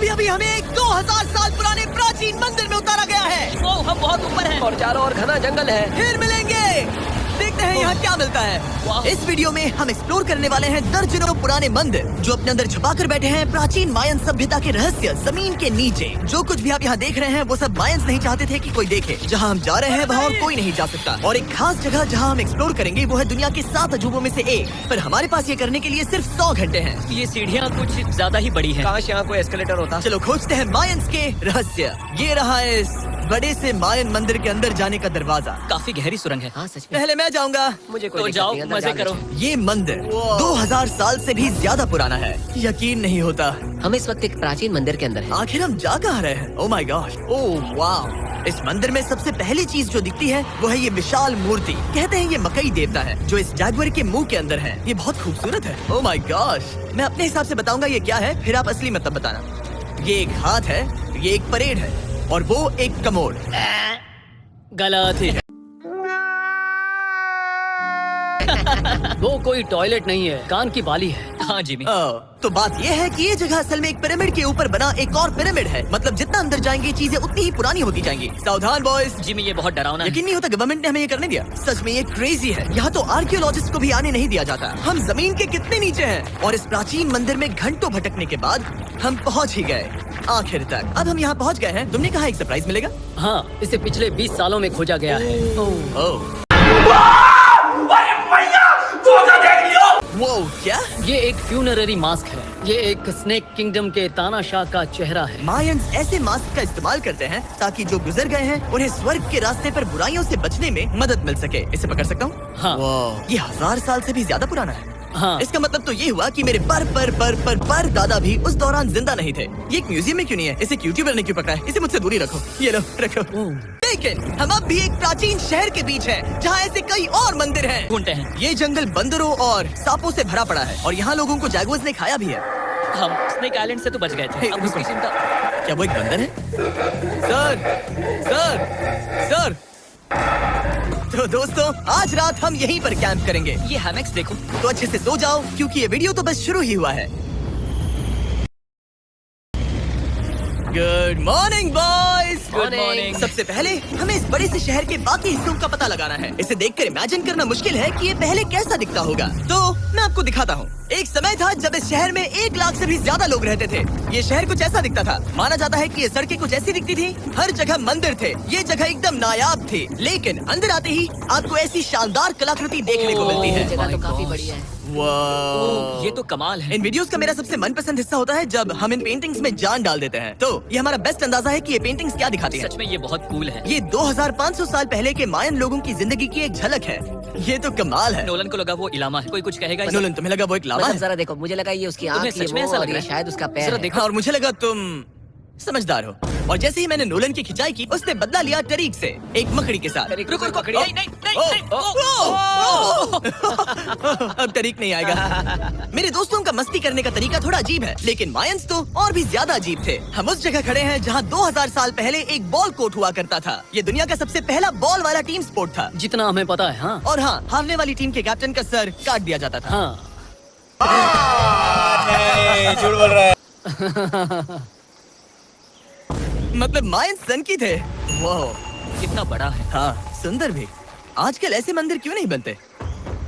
अभी अभी हमें एक 2000 साल पुराने प्राचीन मंदिर में उतारा गया है। वो हम बहुत ऊपर हैं और चारों ओर घना जंगल है। फिर मिलेंगे, देखते हैं यहाँ क्या मिलता है। इस वीडियो में हम एक्सप्लोर करने वाले हैं दर्जनों पुराने मंदिर जो अपने अंदर छुपा कर बैठे हैं प्राचीन मायन सभ्यता के रहस्य जमीन के नीचे। जो कुछ भी आप यहाँ देख रहे हैं वो सब मायंस नहीं चाहते थे कि कोई देखे। जहाँ हम जा रहे हैं वहाँ और कोई नहीं जा सकता। और एक खास जगह जहाँ हम एक्सप्लोर करेंगे वो है दुनिया के 7 अजूबों में से एक। पर हमारे पास ये करने के लिए सिर्फ 100 घंटे हैं। ये सीढ़ियाँ कुछ ज्यादा ही बड़ी हैं। काश यहाँ कोई एस्केलेटर होता। चलो खोजते हैं मायंस के रहस्य। ये रहा इस बड़े से मायन मंदिर के अंदर जाने का दरवाजा। काफी गहरी सुरंग है। हाँ सच में। पहले मैं जाऊंगा। मुझे कोई तो दिक्कत जाओ नहीं, अंदर मजे जाने करो। दो। ये मंदिर 2000 साल से भी ज्यादा पुराना है। यकीन नहीं होता। हम इस वक्त एक प्राचीन मंदिर के अंदर हैं। आखिर हम जा कहाँ रहे हैं? ओह माय गॉड, ओह वाव। इस मंदिर में सबसे पहली चीज जो दिखती है वो है ये विशाल मूर्ति। कहते हैं ये मकई देवता है जो इस जैगुआर के मुंह के अंदर है। ये बहुत खूबसूरत है। ओह माय गॉश, मैं अपने हिसाब से बताऊंगा ये क्या है, फिर आप असली मतलब बताना। ये एक हाथ है, ये एक परेड है और वो एक कमोड। गलत ही है। वो कोई टॉयलेट नहीं है, कान की बाली है। हाँ जिमी। तो बात ये है कि ये जगह असल में एक पिरामिड के ऊपर बना एक और पिरामिड है। मतलब जितना अंदर जाएंगे चीजें उतनी ही पुरानी होती जाएंगी। सावधान बॉयज। जिमी ये बहुत डरावना है। यकीन नहीं होता गवर्नमेंट ने हमें ये करने दिया। सच में ये क्रेजी है। यहाँ तो आर्कियोलॉजिस्ट को भी आने नहीं दिया जाता। हम जमीन के कितने नीचे हैं और इस प्राचीन मंदिर में घंटों भटकने के बाद हम पहुँच ही गए आखिर तक। अब हम यहाँ पहुँच गए हैं। तुमने कहा एक सरप्राइज मिलेगा? हाँ, इसे पिछले 20 सालों में खोजा गया है। ओह वो क्या? ये एक फ्यूनररी मास्क है। ये एक स्नेक किंगडम के तानाशाह का चेहरा है। मायंस ऐसे मास्क का इस्तेमाल करते हैं ताकि जो गुजर गए हैं उन्हें स्वर्ग के रास्ते पर बुराइयों से बचने में मदद मिल सके। इसे पकड़ सकता हूँ? हाँ। ये 1000 साल से भी ज्यादा पुराना है। हाँ। इसका मतलब तो ये हुआ कि मेरे पर दादा भी उस दौरान जिंदा नहीं थे। ये एक म्यूजियम में क्यों नहीं है? इसे यूट्यूबर ने क्यों पकड़ा है? इसे मुझसे दूरी रखो। ये लो रखो। लेकिन हम अब भी एक प्राचीन शहर के बीच हैं, जहाँ ऐसे कई और मंदिर हैं। ढूंढते हैं। ये जंगल बंदरों और सांपों से भरा पड़ा है और यहाँ लोगों को जैगुआर्स ने खाया भी है। हम स्नेक आइलैंड से तो बच गए थे। अब उसकी चिंता। क्या वो एक बंदर है? Sir sir. तो दोस्तों आज रात हम यहीं पर कैंप करेंगे। ये हैमक्स देखो। तो अच्छे से सो जाओ क्योंकि ये वीडियो तो बस शुरू ही हुआ है। Good morning boys. Good morning. सबसे पहले हमें इस बड़े से शहर के बाकी हिस्सों का पता लगाना है। इसे देखकर इमेजिन करना मुश्किल है कि ये पहले कैसा दिखता होगा। तो मैं आपको दिखाता हूँ। एक समय था जब इस शहर में 1 लाख से भी ज्यादा लोग रहते थे। ये शहर कुछ ऐसा दिखता था। माना जाता है कि ये सड़कें कुछ ऐसी दिखती थी। हर जगह मंदिर थे। ये जगह एकदम नायाब थी। लेकिन अंदर आते ही आपको ऐसी शानदार कलाकृति देखने को मिलती है। जगह तो काफी बड़ी है। वाह, ये तो कमाल है। इन वीडियोस का मेरा सबसे मनपसंद हिस्सा होता है जब हम इन पेंटिंग्स में जान डाल देते हैं। तो ये हमारा बेस्ट अंदाजा है कि ये पेंटिंग्स क्या दिखाती हैं। सच में ये बहुत कूल है। ये 2500 साल पहले के मायन लोगों की जिंदगी की एक झलक है। ये तो कमाल है। नोलन को लगा वो इलामा है। कोई कुछ कहेगा? नोलन तुम्हें लगा वो एक लावा मतलब है? जरा देखो, मुझे लगा ये उसकी तुम्हें आँख सच में है ऐसा वो लग और रहा ये है? शायद उसका पैर जरा है। देखो। और मुझे लगा तुम समझदार हो। और जैसे ही मैंने नोलन की खिंचाई की उसने बदला लिया टरीक से, एक मकड़ी के साथ। रुको रुको। ओ, नहीं नहीं नहीं ओ, नहीं। ओ, ओ, अब तरीक नहीं आएगा। मेरे दोस्तों का मस्ती करने का तरीका थोड़ा अजीब है, लेकिन मायंस तो और भी ज्यादा अजीब थे। हम उस जगह खड़े हैं जहाँ 2000 साल पहले एक बॉल कोर्ट हुआ करता था। ये दुनिया का सबसे पहला बॉल वाला टीम स्पोर्ट था। जितना हमें पता है। हाँ। और हाँ, हारने वाली टीम के कैप्टन का सर काट दिया जाता था। हाँ। झूठ बोल रहा है। मतलब मायंस सन की थे। वाह, कितना बड़ा है। हाँ सुंदर भी। आजकल ऐसे मंदिर क्यों नहीं बनते?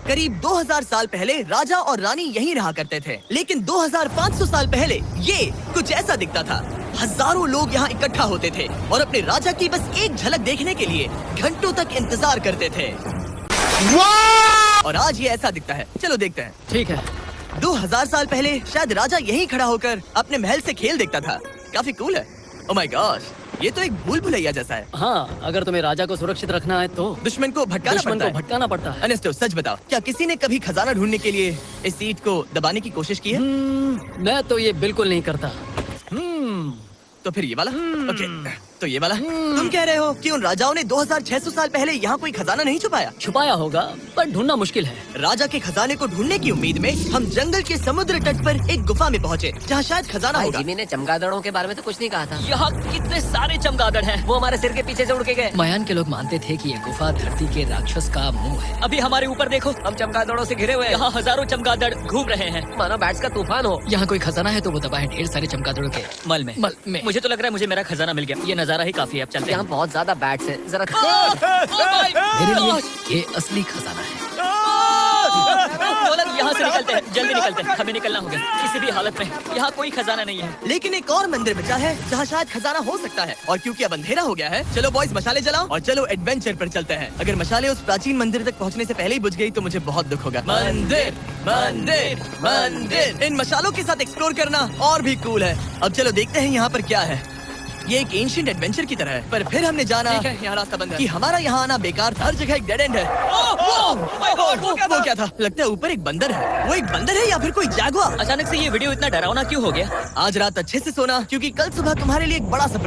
करीब 2000 साल पहले राजा और रानी यहीं रहा करते थे। लेकिन 2500 साल पहले ये कुछ ऐसा दिखता था। हजारों लोग यहाँ इकट्ठा होते थे और अपने राजा की बस एक झलक देखने के लिए घंटों तक इंतजार करते थे। और आज ये ऐसा दिखता है। चलो देखते हैं। ठीक है। 2000 साल पहले शायद राजा यहीं खड़ा होकर अपने महल से खेल देखता था। काफी कूल है। ओह माय गॉश, ये तो एक भूल भुलैया जैसा है। हाँ, अगर तुम्हें राजा को सुरक्षित रखना है तो दुश्मन को भटकाना पड़ता है। अनेस्टो सच बताओ, क्या किसी ने कभी खजाना ढूंढने के लिए इस सीट को दबाने की कोशिश की है? मैं तो ये बिल्कुल नहीं करता। तो फिर ये वाला? ओके, तो तो ये वाला। तुम कह रहे हो कि उन राजाओं ने 2600 साल पहले यहाँ कोई खजाना नहीं छुपाया? छुपाया होगा पर ढूंढना मुश्किल है। राजा के खजाने को ढूंढने की उम्मीद में हम जंगल के समुद्र तट पर एक गुफा में पहुँचे जहाँ शायद खजाना भाई होगा। जिमी ने चमगादड़ों के बारे में तो कुछ नहीं कहा था। यहाँ कितने सारे चमगादड़ हैं। वो हमारे सिर के पीछे से उड़ के गए। मायान के लोग मानते थे कि ये गुफा धरती के राक्षस का मुंह है। अभी हमारे ऊपर देखो, हम चमगादड़ों से घिरे हुए हैं। यहाँ हजारों चमगादड़ घूम रहे हैं। मानो बैट्स का तूफान हो। यहाँ कोई खजाना है तो वो दबा है ढेर सारे चमगादड़ों के मल में। मुझे तो लग रहा है मुझे मेरा खजाना मिल गया। ये नजारा ही काफी है। अब चलते हैं। यहाँ बहुत ज्यादा बैट्स हैं। जरा मेरे लिए ये असली खजाना है। नोलन, यहाँ से निकलते हैं, जल्दी निकलते हैं, हमें निकलना होगा किसी भी हालत में। यहाँ कोई खजाना नहीं है। लेकिन एक और मंदिर बचा है जहाँ शायद खजाना हो सकता है। और क्योंकि अब अंधेरा हो गया है, चलो बॉयज मशाले जलाओ और चलो एडवेंचर पर चलते हैं। अगर मशाले उस प्राचीन मंदिर तक पहुँचने से पहले ही बुझ गई तो मुझे बहुत दुख होगा। मंदिर मंदिर मंदिर, इन मशालों के साथ एक्सप्लोर करना और भी कूल है। अब चलो देखते हैं यहाँ पर क्या है। ये एक एंशिएंट एडवेंचर की तरह है, पर फिर हमने जाना यहाँ रास्ता बंद है कि हमारा यहाँ आना बेकार था। हर जगह एक डेड एंड है। वो क्या था? लगता है ऊपर एक बंदर है। वो एक बंदर है या फिर कोई जैगुआर? अचानक से ये वीडियो इतना डरावना क्यों हो गया? आज रात अच्छे से सोना क्योंकि कल सुबह तुम्हारे लिए एक बड़ा सरप्राइज